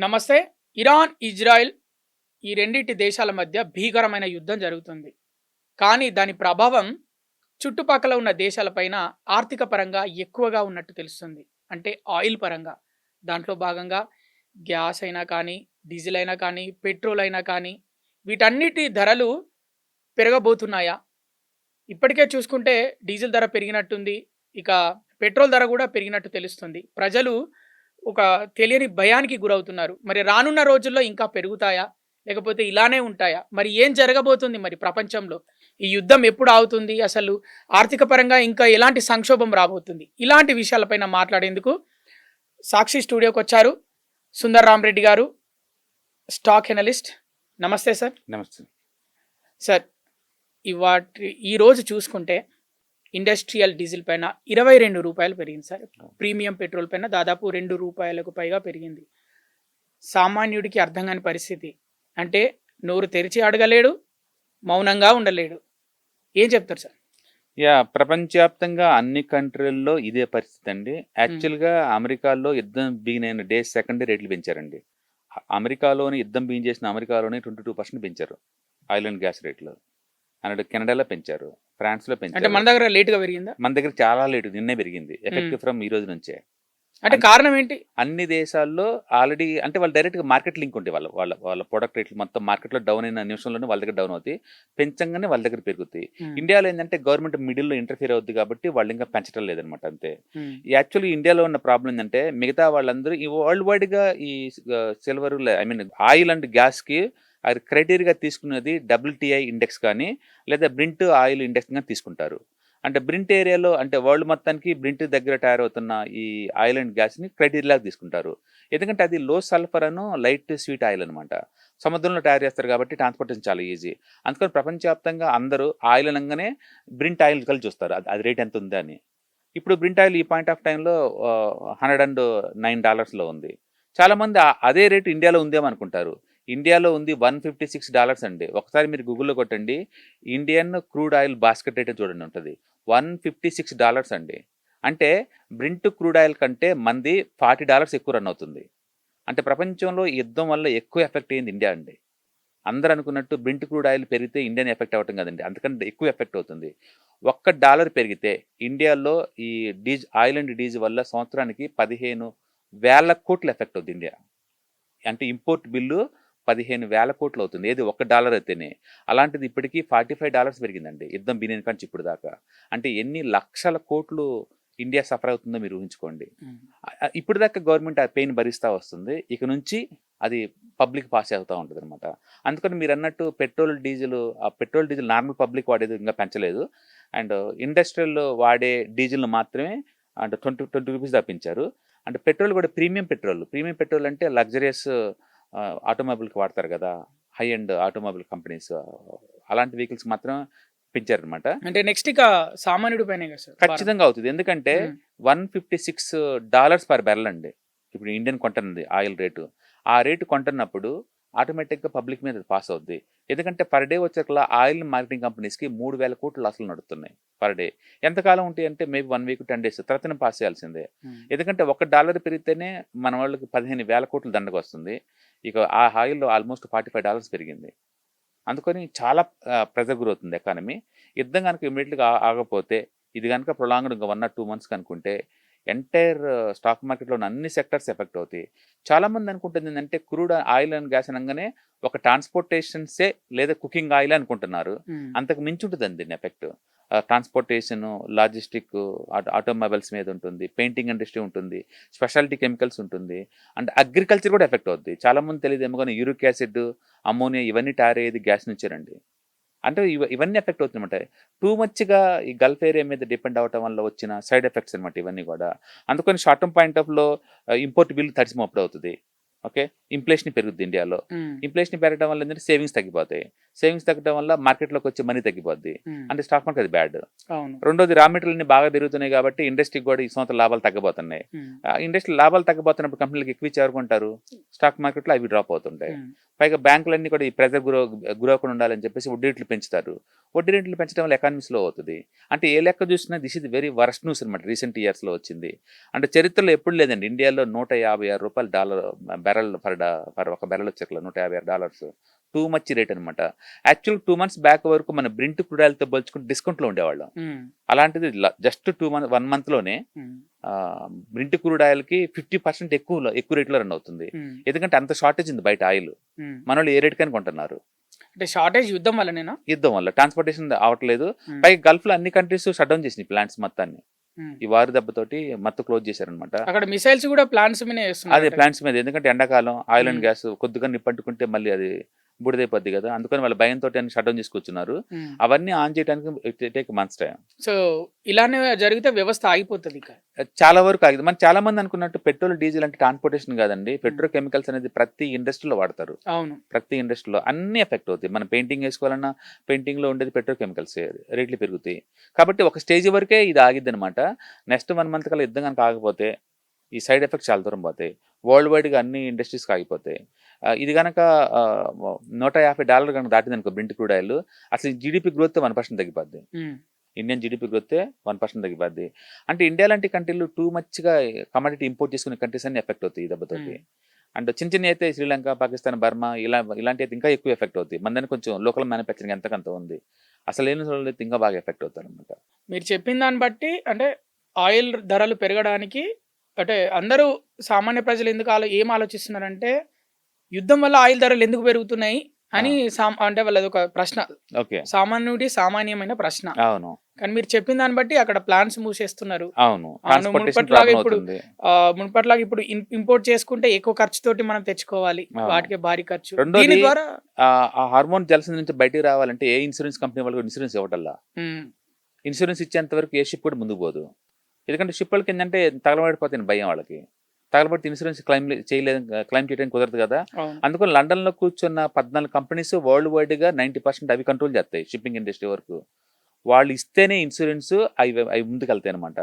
నమస్తే. Iran, Israel ఈ రెండిటి దేశాల మధ్య భీకరమైన యుద్ధం జరుగుతుంది. కానీ దాని ప్రభావం చుట్టుపక్కల ఉన్న దేశాలపైన ఆర్థిక పరంగా ఎక్కువగా ఉన్నట్టు తెలుస్తుంది. అంటే ఆయిల్ పరంగా. దాంట్లో భాగంగా గ్యాస్ అయినా కానీ, డీజిల్ అయినా కానీ, పెట్రోల్ అయినా కానీ వీటన్నిటి ధరలు పెరగబోతున్నాయా? ఇప్పటికే చూసుకుంటే డీజిల్ ధర పెరిగినట్టుంది. ఇక పెట్రోల్ ధర కూడా పెరిగినట్టు తెలుస్తుంది. ప్రజలు ఒక తెలియని భయానికి గురవుతున్నారు. మరి రానున్న రోజుల్లో ఇంకా పెరుగుతాయా? లేకపోతే ఇలానే ఉంటాయా? మరి ఏం జరగబోతుంది మరి ప్రపంచంలో? ఈ యుద్ధం ఎప్పుడు ఆగుతుంది? అసలు ఆర్థిక పరంగా ఇంకా ఎలాంటి సంక్షోభం రాబోతుంది? ఇలాంటి విషయాలపైన మాట్లాడేందుకు సాక్షి స్టూడియోకి వచ్చారు సుందర్ రామరెడ్డి గారు, స్టాక్ ఎనలిస్ట్. నమస్తే సార్. నమస్తే సార్, ఈరోజు చూసుకుంటే ఇండస్ట్రియల్ డీజిల్ పైన 22 రూపాయలు పెరిగింది సార్. ప్రీమియం పెట్రోల్ పైన దాదాపు 2 రూపాయలకు పైగా పెరిగింది. సామాన్యుడికి అర్థం కాని పరిస్థితి. అంటే నోరు తెరిచి అడగలేడు, మౌనంగా ఉండలేడు. ఏం చెప్తారు సార్? ప్రపంచవ్యాప్తంగా అన్ని కంట్రీల్లో ఇదే పరిస్థితి అండి. యాక్చువల్గా అమెరికాలో యుద్ధం బిగినైన డేస్ సెకండ్ రేట్లు పెంచారండి. అమెరికాలోని యుద్ధం బిగిన్ చేసిన అమెరికాలోని 22% పెంచారు ఆయిల్ అండ్ గ్యాస్ రేట్లు. అన్నట్టు కెనడాలో పెంచారు, ఫ్రాన్స్ లో పెంచారు. అంటే మన దగ్గర లేట్ గా పెరిగిందా? మన దగ్గర చాలా లేటు, నిన్నే పెరిగింది, ఎఫెక్టివ్ ఫ్రమ్ ఈ రోజు నుంచే. అంటే కారణం ఏంటి? అన్ని దేశాల్లో ఆల్రెడీ అంటే వాళ్ళు డైరెక్ట్ గా మార్కెట్ లింక్ ఉంటాయి. వాళ్ళ వాళ్ళ వాళ్ళ ప్రొడక్ట్ రేట్లు మొత్తం మార్కెట్లో డౌన్ అయిన నిమిషంలోనే వాళ్ళ దగ్గర డౌన్ అవుతాయి, పెంచంగానే వాళ్ళ దగ్గర పెరుగుతాయి. ఇండియాలో ఏంటంటే గవర్నమెంట్ మిడిల్ లో ఇంటర్ఫియర్ అవుద్ది కాబట్టి వాళ్ళు ఇంకా పెంచడం లేదనమాట, అంతే. యాక్చువల్లీ ఇండియాలో ఉన్న ప్రాబ్లం ఏంటంటే మిగతా వాళ్ళందరూ ఈ వరల్డ్ వైడ్ గా ఈ silver I mean oil and gas కి అది క్రైటీరియా తీసుకున్నది WTI ఇండెక్స్ కానీ లేదా బ్రింట్ ఆయిల్ ఇండెక్స్ కానీ తీసుకుంటారు. అంటే బ్రింట్ ఏరియాలో అంటే వరల్డ్ మొత్తానికి బ్రింట్ దగ్గర తయారవుతున్న ఈ ఆయిల్ అండ్ గ్యాస్ని క్రైటీరియాగా తీసుకుంటారు. ఎందుకంటే అది లో సల్ఫర్ అను లైట్ స్వీట్ ఆయిల్ అనమాట. సముద్రంలో తయారు చేస్తారు కాబట్టి ట్రాన్స్పోర్టేషన్ చాలా ఈజీ. అందుకని ప్రపంచవ్యాప్తంగా అందరూ ఆయిల్ అనగానే బ్రింట్ ఆయిల్ కలిసి చూస్తారు, అది రేట్ ఎంత ఉందా అని. ఇప్పుడు బ్రింట్ ఆయిల్ ఈ పాయింట్ ఆఫ్ టైంలో $109 ఉంది. చాలామంది అదే రేటు ఇండియాలో ఉందేమో అనుకుంటారు. ఇండియాలో ఉంది $156 అండి. ఒకసారి మీరు గూగుల్లో కొట్టండి, Indian crude oil basket rate చూడండి, ఉంటుంది $156 అండి. అంటే బ్రింట్ క్రూడ్ ఆయిల్ కంటే మంది $40 ఎక్కువ రన్ అవుతుంది. అంటే ప్రపంచంలో యుద్ధం వల్ల ఎక్కువ ఎఫెక్ట్ అయ్యింది ఇండియా అండి. అందరూ అనుకున్నట్టు బ్రింట్ క్రూడ్ ఆయిల్ పెరిగితే ఇండియన్ ఎఫెక్ట్ అవ్వటం కదండి, అంతకంటే ఎక్కువ ఎఫెక్ట్ అవుతుంది. $1 పెరిగితే ఇండియాలో ఈ ఆయిల్ అండ్ డీజిల్ వల్ల సంవత్సరానికి 15,000 కోట్లు ఎఫెక్ట్ అవుతుంది ఇండియా. అంటే ఇంపోర్ట్ బిల్లు 15,000 కోట్లు అవుతుంది, ఏది $1 అయితేనే. అలాంటిది ఇప్పటికీ $45 పెరిగిందండి యుద్ధం బిగిన కాంచి ఇప్పుడు దాకా. అంటే ఎన్ని లక్షల కోట్లు ఇండియా సఫర్ అవుతుందో మీరు ఊహించుకోండి. ఇప్పుడు దాకా గవర్నమెంట్ ఆ పెయిన్ భరిస్తూ వస్తుంది, ఇక నుంచి అది పబ్లిక్ పాస్ అవుతూ ఉంటుంది అనమాట. అందుకని మీరు అన్నట్టు పెట్రోల్ డీజిల్ నార్మల్ పబ్లిక్ వాడేది ఇంకా పెంచలేదు. అండ్ ఇండస్ట్రియల్ వాడే డీజిల్ను మాత్రమే అంటే 20 రూపీస్ తప్పించారు. అంటే పెట్రోల్ కూడా ప్రీమియం పెట్రోల్ అంటే లగ్జరియస్ ఆటోమొబైల్కి వాడతారు కదా, హై అండ్ ఆటోమొబైల్ కంపెనీస్, అలాంటి వెహికల్స్ మాత్రం పెంచారనమాట. అంటే నెక్స్ట్ ఇక సామాన్యుడి పైనే కదా సార్ ఖచ్చితంగా అవుతుంది. ఎందుకంటే $156 పర్ బెరల్ అండి ఇప్పుడు ఇండియన్ కొంటున్నది ఆయిల్ రేటు. ఆ రేటు కొంటున్నప్పుడు ఆటోమేటిక్గా పబ్లిక్ మీద పాస్ అవుద్ది. ఎందుకంటే పర్ డే వచ్చేకల్లా ఆయిల్ మార్కెటింగ్ కంపెనీస్కి 3,000 కోట్లు లాసులు నడుస్తున్నాయి పర్ డే. ఎంతకాలం ఉంటాయి అంటే మేబీ 1 వీక్ 10 days తర్వాతనే పాస్ చేయాల్సిందే. ఎందుకంటే $1 పెరిగితేనే మన వాళ్ళకి 15,000 కోట్లు దండకు వస్తుంది. ఇక ఆ ఆయిల్లో ఆల్మోస్ట్ $45 పెరిగింది. అందుకని చాలా ప్రెజర్ గురవుతుంది ఎకానమీ. యుద్ధం కనుక ఇమీడియట్గా ఆగపోతే, ఇది కనుక ప్రొలాంగ్డ్ ఇంకా 1 or 2 months అనుకుంటే ఎంటైర్ స్టాక్ మార్కెట్లో ఉన్న అన్ని సెక్టర్స్ ఎఫెక్ట్ అవుతాయి. చాలామంది అనుకుంటుంది ఏంటంటే క్రూడ్ ఆయిల్ అండ్ గ్యాస్ అనగానే ఒక ట్రాన్స్పోర్టేషన్సే లేదా కుకింగ్ ఆయిల్ అనుకుంటున్నారు. అంతకు మించి ఉంటుందండి దీని ఎఫెక్ట్. ట్రాన్స్పోర్టేషను, లాజిస్టిక్, ఆటోమొబైల్స్ మీద ఉంటుంది, పెయింటింగ్ ఇండస్ట్రీ ఉంటుంది, స్పెషాలిటీ కెమికల్స్ ఉంటుంది, అండ్ అగ్రికల్చర్ కూడా ఎఫెక్ట్ అవుద్ది. చాలామంది తెలియదేమో కానీ యూరిక్ యాసిడ్, అమ్మోనియా ఇవన్నీ తయారు అయ్యేది గ్యాస్ నుంచేనండి. అంటే ఇవన్నీ ఎఫెక్ట్ అవుతుందన్నమాట. టూ మచ్గా ఈ గల్ఫ్ ఏరియా మీద డిపెండ్ అవ్వటం వల్ల వచ్చిన సైడ్ ఎఫెక్ట్స్ అనమాట ఇవన్నీ కూడా. అందుకని షార్ట్ టర్మ్ పాయింట్ ఆఫ్లో ఇంపోర్ట్ బిల్ తడిసిమప్పుడు అవుతుంది. ఓకే, ఇన్ఫ్లేషన్ పెరుగుద్ది ఇండియాలో. ఇన్ఫ్లేషన్ పెరగడం వల్ల ఏంటంటే సేవింగ్స్ తగ్గిపోతాయి. సేవింగ్స్ తగ్గడం వల్ల మార్కెట్లోకి వచ్చే మనీ తగ్గిపోద్ది. అంటే స్టాక్ మార్కెట్ అది బ్యాడ్. రెండోది రా మెటీరియల్ బాగా పెరుగుతున్నాయి కాబట్టి ఇండస్ట్రీకి కూడా ఈ సంవత్సరం లాభాలు తగ్గబోతున్నాయి. ఇండస్ట్రీ లాభాలు తగ్గబోతున్నప్పుడు కంపెనీలకు ఎక్కువ చేరుకుంటారు, స్టాక్ మార్కెట్లో అవి డ్రాప్ అవుతుంటాయి. పైగా బ్యాంకులన్నీ కూడా ఈ ప్రెజర్ గురవకుండా ఉండాలని చెప్పేసి వడ్డీ రేట్లు పెంచుతారు. వడ్డీ రేట్లు పెంచడం వల్ల ఎకానమీ స్లో అవుతుంది. అంటే ఏ లెక్క చూసినా this is very worst news అనమాట రీసెంట్ ఇయర్స్లో వచ్చింది. అంటే చరిత్రలో ఎప్పుడు లేదండి ఇండియాలో $156 బెరల్ బ్యారల్ ఫర్ ఒక బ్యారల్ వచ్చేట్లా $150 టూ మచ్ రేట్ అనమాట. యాక్చువల్ 2 months బ్యాక్ వరకు మన బ్రింట్ క్రూడ్ ఆయిల్తో పోల్చుకుంటే డిస్కౌంట్లో ఉండేవాళ్ళం. అలాంటిది జస్ట్ 1 monthలోనే బ్రింట్ క్రూడ్ ఆయిల్కి 50% ఎక్కువ రేట్లో రన్ అవుతుంది. ఎందుకంటే అంత షార్టేజ్ ఉంది బయట ఆయిల్. మన వాళ్ళు ఏ రేట్ కానీ కొంటున్నారు. అంటే షార్టేజ్ యుద్ధం వల్లనేనా? యుద్ధం వల్ల ట్రాన్స్పోర్టేషన్ అవట్లేదు. పైగా గల్ఫ్ లో అన్ని కంట్రీస్ షట్ డౌన్ చేసినాయి ప్లాంట్స్ మొత్తాన్ని. ఈ వారి దెబ్బతోటి మొత్తం క్లోజ్ చేశారనమాట. అక్కడ మిసైల్స్ కూడా ప్లాంట్స్ మీద అదే ప్లాంట్స్ మీద. ఎందుకంటే ఎండాకాలం ఆయిల్ అండ్ గ్యాస్ కొద్దిగా నిప్పట్టుకుంటే మళ్ళీ అది బుడిదైపోద్ది కదా, అందుకని వాళ్ళ భయంతో అన్ని షట్ డౌన్ చేసుకొచ్చున్నారు. అవన్నీ ఆన్ చేయడానికి టేక్ మంత్స్ టైం. సో ఇలానే జరిగితే వ్యవస్థ ఆగిపోతుంది. చాలా వరకు ఆగింది. మనం చాలా మంది అనుకున్నట్టు పెట్రోల్ డీజిల్ అంటే ట్రాన్స్పోర్టేషన్ కాదండి. పెట్రోకెమికల్స్ అనేది ప్రతి ఇండస్ట్రీలో వాడతారు. అవును, ప్రతి ఇండస్ట్రీలో అన్ని ఎఫెక్ట్ అవుతాయి. మనం పెయింటింగ్ వేసుకోవాలన్నా పెయింటింగ్ లో ఉండేది పెట్రోకెమికల్స్, రేట్లు పెరుగుతాయి. కాబట్టి ఒక స్టేజ్ వరకే ఇది ఆగిద్ది అనమాట. నెక్స్ట్ 1 month కల్లా యుద్ధం కనుక ఆగిపోతే ఈ సైడ్ ఎఫెక్ట్స్ చాలా దూరం పోతాయి. వరల్డ్ వైడ్గా అన్ని ఇండస్ట్రీస్కి ఆగిపోతాయి. ఇది కనుక $150 కనుక దాటింది అనుకో బ్రింట్ క్రూడ్ ఆయిల్, అసలు జీడిపి గ్రోత్ 1% తగ్గిపోద్ది. ఇండియన్ జీడిపి గ్రోత్ 1% తగ్గిపోద్ది. అంటే ఇండియా లాంటి కంట్రీలు టూ మచ్గా కమోడిటీ ఇంపోర్ట్ చేసుకునే కంట్రీస్ అన్ని ఎఫెక్ట్ అవుతాయి ఈ దెబ్బతోటి. అండ్ చిన్న చిన్న అయితే శ్రీలంక, పాకిస్తాన్, బర్మా ఇలాంటి అయితే ఇంకా ఎక్కువ ఎఫెక్ట్ అవుతాయి. మన కొంచెం లోకల్ మ్యానుఫ్యాక్చరింగ్ ఎంతకంత ఉంది. అసలు లేని వాళ్ళు అయితే ఇంకా బాగా ఎఫెక్ట్ అవుతారు అనమాట. మీరు చెప్పిన దాన్ని బట్టి అంటే ఆయిల్ ధరలు పెరగడానికి అంటే అందరూ సామాన్య ప్రజలు ఎందుకు ఏం ఆలోచిస్తున్నారంటే యుద్ధం వల్ల ఆయిల్ ధరలు ఎందుకు పెరుగుతున్నాయి అని అంటే వాళ్ళది ఒక ప్రశ్న. ఓకే, సామాన్యమైన ప్రశ్న. అవును. కానీ మీరు చెప్పిన దాన్ని బట్టి అక్కడ ప్లాంట్స్ మూసేస్తున్నారు. అవును, మునుపట్లాగా ఇప్పుడు ఇంపోర్ట్ చేసుకుంటే ఎక్కువ ఖర్చుతోటి మనం తెచ్చుకోవాలి, వాటికి భారీ ఖర్చు. దీని ద్వారా ఆ హార్మోన్ జలస నుంచి బయటికి రావాలంటే ఏ ఇన్సూరెన్స్ కంపెనీ వాళ్ళు ఇన్సూరెన్స్ ఇవ్వటల్లా. ఇన్సూరెన్స్ ఇచ్చేంత వరకు ఏ షిప్ కూడా ముందుకు పోదు. ఎందుకంటే షిప్ వాళ్ళకి ఏంటంటే తగలబడిపోతుంది భయం వాళ్ళకి. తగలబడితే ఇన్సూరెన్స్ క్లైమ్ చేయడానికి కుదరదు కదా. అందుకని లండన్లో కూర్చున్న 14 కంపెనీస్ వరల్డ్ వైడ్గా 90% అవి కంట్రోల్ చేస్తాయి షిప్పింగ్ ఇండస్ట్రీ వరకు. వాళ్ళు ఇస్తేనే ఇన్సూరెన్స్ అవి ముందుకెళ్తాయి అనమాట.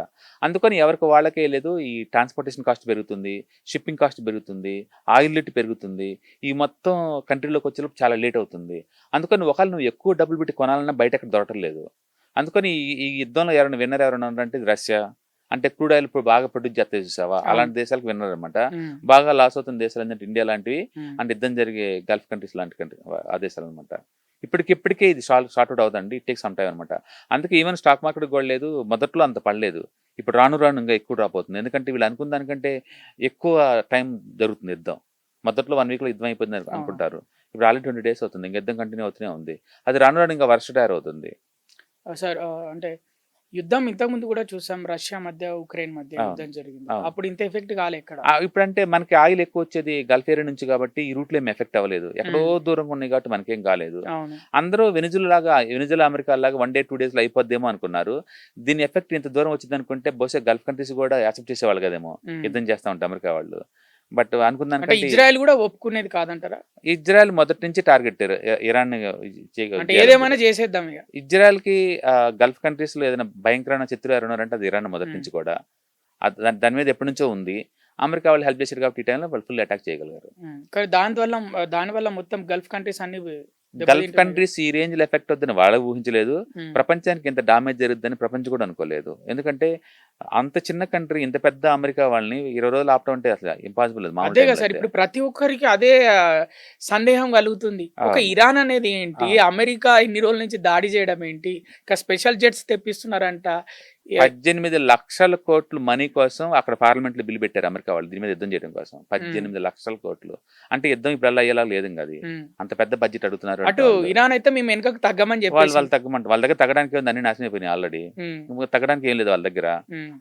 అందుకని ఎవరికి వాళ్ళకే లేదు. ఈ ట్రాన్స్పోర్టేషన్ కాస్ట్ పెరుగుతుంది, షిప్పింగ్ కాస్ట్ పెరుగుతుంది, ఆయిల్ రేట్ పెరుగుతుంది. ఈ మొత్తం కంట్రీలోకి వచ్చేలోపు చాలా లేట్ అవుతుంది. అందుకని ఒకవేళ నువ్వు ఎక్కువ డబ్బులు పెట్టి కొనాలన్నా బయట ఎక్కడ దొరకలేదు. అందుకని ఈ యుద్ధంలో ఎవరైనా ఉన్నారంటే రష్యా, అంటే క్రూడ్ ఆయిల్ ఇప్పుడు బాగా ప్రొడ్యూస్ చేస్తాయి చూసావా, అలాంటి దేశాలకు విన్నర్ అనమాట. బాగా లాస్ అవుతున్న దేశాలు అంటే ఇండియా లాంటివి, అంటే యుద్ధం జరిగే గల్ఫ్ కంట్రీస్ లాంటి ఆ దేశాలు అనమాట. ఇప్పటికే ఇది సార్ట్అవుట్ అవుతుంది. ఇట్ టేక్ సమ్ టైం అనమాట. అందుకే ఈవెన్ స్టాక్ మార్కెట్ కూడా లేదు, మొదట్లో అంత పడలేదు. ఇప్పుడు రాను ఇంకా ఎక్కువ డ్రాప్ అవుతుంది. ఎందుకంటే వీళ్ళు అనుకున్న దానికంటే ఎక్కువ టైం జరుగుతుంది యుద్ధం. మొదట్లో 1 weekలో యుద్ధం అయిపోయింది అనుకుంటారు. ఇప్పుడు ఆల్రెడీ 20 days అవుతుంది. ఇంకా యుద్ధం కంటిన్యూ అవుతూనే ఉంది. అది రాను ఇంకా వర్షటైర్ అవుతుంది. సార్ అంటే యుద్ధం ఇంతకుముందు కూడా చూసాం, రష్యా మధ్య ఉక్రెయిన్ మధ్య యుద్ధం జరిగింది. అప్పుడు ఇంత ఎఫెక్ట్ కాలే ఇక్కడ. ఇప్పుడంటే మనకి ఆయిల్ ఎక్కువ వచ్చేది గల్ఫ్ ఏరియా నుంచి కాబట్టి ఈ రూట్లో ఏం ఎఫెక్ట్ అవ్వలేదు. ఎక్కడో దూరంగా ఉన్నాయి కాబట్టి మనకేం కాలేదు. అందరూ వెనిజులా అమెరికా లాగా 1 day 2 days అయిపోద్దేమో అనుకున్నారు. దీని ఎఫెక్ట్ ఇంత దూరం వచ్చింది అనుకుంటే బహుశా గల్ఫ్ కంట్రీస్ కూడా యాక్సెప్ట్ చేసేవాళ్ళు కదేమో, యుద్ధం చేస్తా ఉంటే అమెరికా వాళ్ళు. బట్ అనుకున్నాను ఇజ్రాయెల్ కూడా ఒప్పుకునేది కాదంటారా? ఇజ్రాయెల్ మొదటి నుంచి టార్గెట్ ఇరాన్ ఏదేమైనా చేసేద్దాం. ఇజ్రాయెల్ కి గల్ఫ్ కంట్రీస్ లో ఏదైనా భయంకరమైన శత్రువు ఎవరైనా అంటే అది ఇరాన్ మొదటి నుంచి కూడా. దాని మీద ఎప్పటి నుంచో ఉంది. అమెరికా వాళ్ళు హెల్ప్ చేశారు కాబట్టి ఈ టైంలో వాళ్ళు ఫుల్ అటాక్ చేయగలిగారు. కానీ దానివల్ల మొత్తం గల్ఫ్ కంట్రీస్ అన్ని గల్ఫ్ కంట్రీస్ ఈ రేంజ్ లో ఎఫెక్ట్ అవుతుందని వాళ్ళు ఊహించలేదు. ప్రపంచానికి ఇంత డామేజ్ జరుగుతుందని ప్రపంచం కూడా అనుకోలేదు. ఎందుకంటే అంత చిన్న కంట్రీ, ఇంత పెద్ద అమెరికా వాళ్ళని 20 రోజులు ఆపడం అంటే అసలు ఇంపాసిబుల్. అదే కదా సార్, ఇప్పుడు ప్రతి ఒక్కరికి అదే సందేహం కలుగుతుంది. ఒక ఇరాన్ అనేది ఏంటి, అమెరికా ఇన్ని రోజుల నుంచి దాడి చేయడం ఏంటి, ఇంకా స్పెషల్ జెట్స్ తెప్పిస్తున్నారంట. 18 లక్షల కోట్లు మనీ కోసం అక్కడ పార్లమెంట్ లో బిల్ పెట్టారు అమెరికా వాళ్ళు దీని మీద యుద్ధం చేయడం కోసం. 18 లక్షల కోట్లు అంటే యుద్ధం ఇప్పుడు అలా అయ్యేలా లేదు. అది అంత పెద్ద బడ్జెట్ అడుగుతున్నారు. అటు ఇరాన్ అయితే మేము వెనకకు తగ్గమని చెప్పి వాళ్ళు తగ్గమంటారు. వాళ్ళ దగ్గర తగ్గడానికి అన్ని నాశనం అయిపోయినాయి ఆల్రెడీ. తగ్గడానికి ఏం లేదు వాళ్ళ దగ్గర.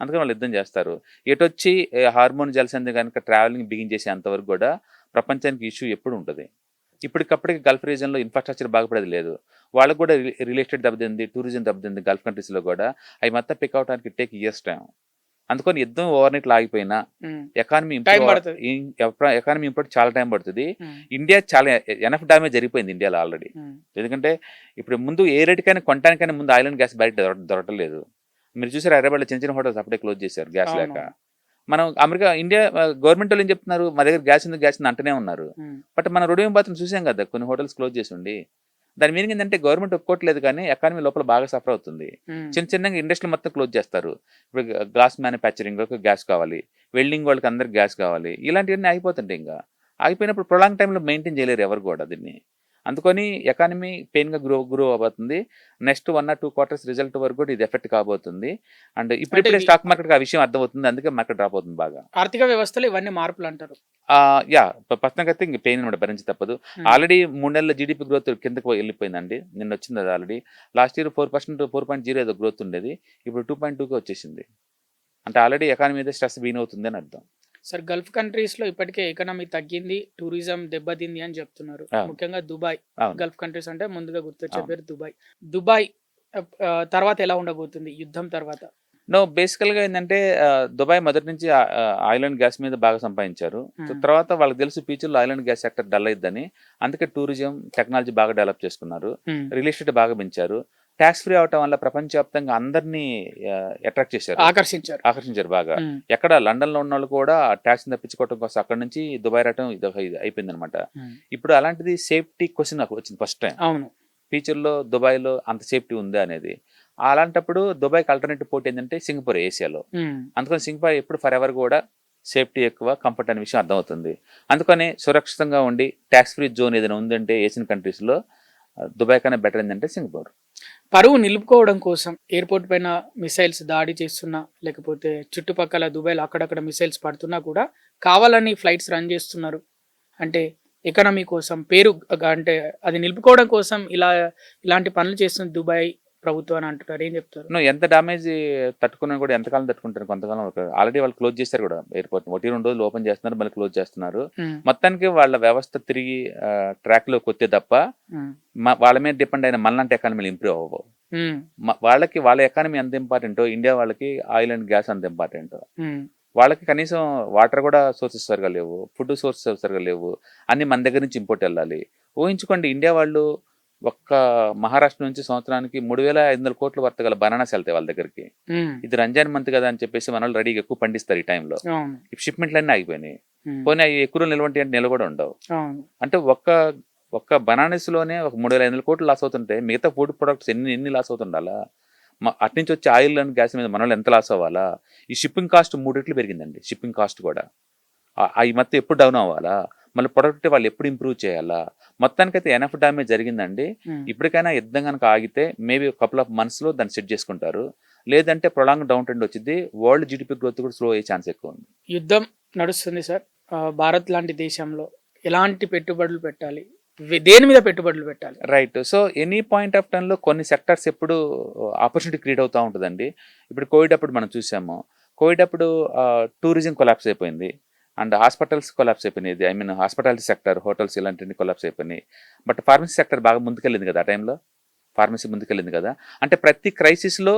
అందుకని వాళ్ళు యుద్ధం చేస్తారు. ఎటొచ్చి హార్మోన్ జలసంధి కనుక ట్రావెలింగ్ బిగిన్ చేసే అంతవరకు కూడా ప్రపంచానికి ఇష్యూ ఎప్పుడు ఉంటుంది. ఇప్పటికప్పటికి గల్ఫ్ రీజన్లో ఇన్ఫ్రాస్ట్రక్చర్ బాగుపడేది లేదు. వాళ్ళకు కూడా రియల్ ఎస్టేట్ దెబ్బతింది, టూరిజం దెబ్బతింది గల్ఫ్ కంట్రీస్లో కూడా. అవి మొత్తం పిక్ అవడానికి టేక్ ఇయర్స్ టైం. అందుకని యుద్ధం ఓవర్ నైట్ ఆగిపోయినా ఎకానమీ ఇంపోర్ట్ చాలా టైం పడుతుంది. ఇండియా చాలా ఎనఫ్ డ్యామేజ్ జరిగిపోయింది ఇండియాలో ఆల్రెడీ. ఎందుకంటే ఇప్పుడు ముందు ఏ రేటుకైనా కొనడానికైనా ముందు ఆయిల్ అండ్ గ్యాస్ బయట దొరకలేదు. మీరు చూసారు హైదరాబాద్లో చిన్న చిన్న హోటల్స్ అప్పుడే క్లోజ్ చేశారు గ్యాస్ లేక. మనం ఇండియా గవర్నమెంట్ వాళ్ళు ఏం చెప్తున్నారు, మా దగ్గర గ్యాస్ ఉంది అంటూనే ఉన్నారు. బట్ మన రొడీయం బాత్రూమ్ చూసాం కదా, కొన్ని హోటల్స్ క్లోజ్ చేసి ఉండి. దాని మీనింగ్ ఏంటంటే గవర్నమెంట్ ఒప్పుకోవట్లేదు కానీ ఎకానమీ లోపల బాగా సఫర్ అవుతుంది. చిన్నగా ఇండస్ట్రీ మొత్తం క్లోజ్ చేస్తారు. ఇప్పుడు గ్లాస్ మ్యానుఫ్యాక్చరింగ్ గ్యాస్ కావాలి, వెల్డింగ్ వాళ్ళకి అందరికి గ్యాస్ కావాలి, ఇలాంటివన్నీ అయిపోతుంటాయి. ఇంకా ఆగిపోయినప్పుడు ప్రొలాంగ్ టైంలో మెయింటైన్ చేయలేరు ఎవరు కూడా దీన్ని. అందుకని ఎకానమీ పెయిన్గా గ్రో అవబోతుంది. నెక్స్ట్ 1 or 2 quarters రిజల్ట్ వరకు కూడా ఇది ఎఫెక్ట్ కాబోతుంది. అండ్ ఇప్పుడిప్పుడే ఇది స్టాక్ మార్కెట్కి ఆ విషయం అర్థమవుతుంది. అందుకే మార్కెట్ డ్రాప్ అవుతుంది బాగా. ఆర్థిక వ్యవస్థలో ఇవన్నీ మార్పులు అంటారు. యా ప్రస్తుతానికి అయితే ఇంక పెయిన్ అనమాట, భరించి తప్పదు. ఆల్రెడీ 3 నెలల జీడీపీ గ్రోత్ కిందకు వెళ్ళిపోయిందండి. నిన్న వచ్చింది అది ఆల్రెడీ. లాస్ట్ ఇయర్ 4%, 4.0 ఏదో గ్రోత్ ఉండేది. ఇప్పుడు 2.2కి వచ్చేసింది. అంటే ఆల్రెడీ ఎకానమీ మీద స్ట్రెస్ బీన్ అవుతుంది అని అర్థం. సార్ గల్ఫ్ కంట్రీస్ లో ఇప్పటికే ఎకనామీ తగ్గింది, టూరిజం దెబ్బతింది అని చెప్తున్నారు. అవును. ముఖ్యంగా దుబాయ్. అవును. గల్ఫ్ కంట్రీస్ అంటే ముందుగా గుర్తొచ్చే అవును. పేరు దుబాయ్. దుబాయ్ తర్వాత ఎలా ఉండబోతుంది యుద్ధం తర్వాత? బేసికల్గా ఏంటంటే దుబాయ్ మొదటి నుంచి ఆయిల్ అండ్ గ్యాస్ మీద బాగా సంపాదించారు. So Hmm. తర్వాత వాళ్ళకి తెలుసు ఫ్యూచర్లో oil and gas sector dull అయిద్దని. అందుకే టూరిజం టెక్నాలజీ బాగా డెవలప్ చేసుకున్నారు. Hmm. రియల్ ఎస్టేట్ బాగా పెంచారు. ట్యాక్స్ ఫ్రీ అవటం వల్ల ప్రపంచవ్యాప్తంగా అందరినీ అట్రాక్ట్ చేశారు, ఆకర్షించారు బాగా. Hmm. ఎక్కడ లండన్లో ఉన్న వాళ్ళు కూడా ట్యాక్స్ తప్పించుకోవడం కోసం అక్కడ నుంచి దుబాయ్ రావడం ఇది అయిపోయింది అనమాట. Hmm. ఇప్పుడు అలాంటిది సేఫ్టీ క్వశ్చన్ నాకు వచ్చింది ఫస్ట్ టైం. అవును. ఫ్యూచర్లో దుబాయ్లో అంత సేఫ్టీ ఉందా అనేది. అలాంటప్పుడు దుబాయ్కి ఆల్టర్నేటివ్ పోటీ ఏంటంటే సింగపూర్, ఏషియాలో. Hmm. అందుకని సింగపూర్ ఎప్పుడు ఫర్ ఎవర్ కూడా సేఫ్టీ ఎక్కువ, కంఫర్ట్ అనే విషయం అర్థమవుతుంది. అందుకని సురక్షితంగా ఉండి ట్యాక్స్ ఫ్రీ జోన్ ఏదైనా ఉందంటే ఏషియన్ కంట్రీస్లో దుబాయ్ కన్నా బెటర్ ఏంటంటే సింగపూర్. పరువు నిలుపుకోవడం కోసం ఎయిర్పోర్ట్ పైన మిసైల్స్ దాడి చేస్తున్నా, లేకపోతే చుట్టుపక్కల దుబాయ్లో అక్కడక్కడ మిసైల్స్ పడుతున్నా కూడా కావాలని ఫ్లైట్స్ రన్ చేస్తున్నారు. అంటే ఎకనామీ కోసం, పేరు అంటే అది నిలుపుకోవడం కోసం ఇలాంటి పనులు చేస్తుంది దుబాయ్ ప్రభుత్వం అని అంటున్నారు. ఏం చెప్తారు? ఎంత డ్యామేజ్ తట్టుకున్నా కూడా ఎంతకాలం తట్టుకుంటారు, కొంతకాలం. ఆల్రెడీ వాళ్ళు క్లోజ్ చేశారు కూడా ఎయిర్పోర్ట్. 1-2 రోజులు ఓపెన్ చేస్తున్నారు, మళ్ళీ క్లోజ్ చేస్తున్నారు. Hmm. మొత్తానికి వాళ్ళ వ్యవస్థ తిరిగి ట్రాక్లోకి వస్తే తప్ప Hmm. వాళ్ళ మీద డిపెండ్ అయిన మనలాంటి ఎకానమీలు ఇంప్రూవ్ అవ్వవు. Hmm. వాళ్ళకి వాళ్ళ ఎకానమీ ఎంత ఇంపార్టెంటో ఇండియా వాళ్ళకి ఆయిల్ అండ్ గ్యాస్ అంత ఇంపార్టెంట్. Hmm. వాళ్ళకి కనీసం వాటర్ కూడా సోర్సెస్ సరిగా లేవు, ఫుడ్ సోర్సెస్ సరిగా లేవు, అన్ని మన దగ్గర నుంచి ఇంపోర్ట్ వెళ్ళాలి. ఊహించుకోండి, ఇండియా వాళ్ళు ఒక్క మహారాష్ట్ర నుంచి సంవత్సరానికి 3,500 కోట్ల వర్త గల బనానాస్ వెళ్తాయి వాళ్ళ దగ్గరికి. Hmm. ఇది రంజాన్ మంత్ కదా అని చెప్పేసి మన వాళ్ళు రెడీగా ఎక్కువ పండిస్తారు ఈ టైంలో. అవును. షిప్మెంట్లు అన్నీ ఆగిపోయినాయి. Hmm. పోనీ అవి ఎక్కువ నిలవంటి అంటే నిల్వ కూడా ఉండవు. అవును. అంటే ఒక్క బనానాస్లోనే ఒక 3,500 కోట్లు లాస్ అవుతుంటే మిగతా ఫుడ్ ప్రొడక్ట్స్ ఎన్ని లాస్ అవుతుండాలా? అట్నుంచి వచ్చే ఆయిల్ అండ్ గ్యాస్ మీద మన వాళ్ళు ఎంత లాస్ అవ్వాలా? ఈ షిప్పింగ్ కాస్ట్ 3 రెట్లు పెరిగిందండి. షిప్పింగ్ కాస్ట్ కూడా ఈ మొత్తం ఎప్పుడు డౌన్ అవ్వాలా? మళ్ళీ ప్రొడక్ట్ వాళ్ళు ఎప్పుడు ఇంప్రూవ్ చేయాలా? మొత్తానికైతే ఎనఫ్ డ్యామేజ్ జరిగిందండి. Hmm. ఇప్పటికైనా యుద్ధం కనుక ఆగితే మేబీ కపుల్ ఆఫ్ మంత్స్లో దాన్ని సెట్ చేసుకుంటారు. లేదంటే ప్రొలాంగ్ డౌన్ ట్రెండ్ వచ్చింది. వరల్డ్ జీడిపి గ్రోత్ కూడా స్లో అయ్యే ఛాన్స్ ఎక్కువ ఉంది. యుద్ధం నడుస్తుంది సార్. భారత్ లాంటి దేశంలో ఎలాంటి పెట్టుబడులు పెట్టాలి, దేని మీద పెట్టుబడులు పెట్టాలి? Right. So any point of టైంలో కొన్ని సెక్టర్స్ ఎప్పుడు ఆపర్చునిటీ క్రియేట్ అవుతూ ఉంటుందండి. ఇప్పుడు కోవిడ్ అప్పుడు మనం చూసాము. కోవిడ్ అప్పుడు టూరిజం కొలాప్స్ అయిపోయింది అండ్ హాస్పిటల్స్ కొలాప్స్ అయిపోయినాయి. I mean hospitality sector, hotels ఇలాంటివన్నీ కొలాప్స్ అయిపోయినాయి. బట్ ఫార్మసీ సెక్టర్ బాగా ముందుకెళ్ళింది కదా ఆ టైంలో. ఫార్మసీ ముందుకెళ్ళింది కదా. అంటే ప్రతి క్రైసిస్లో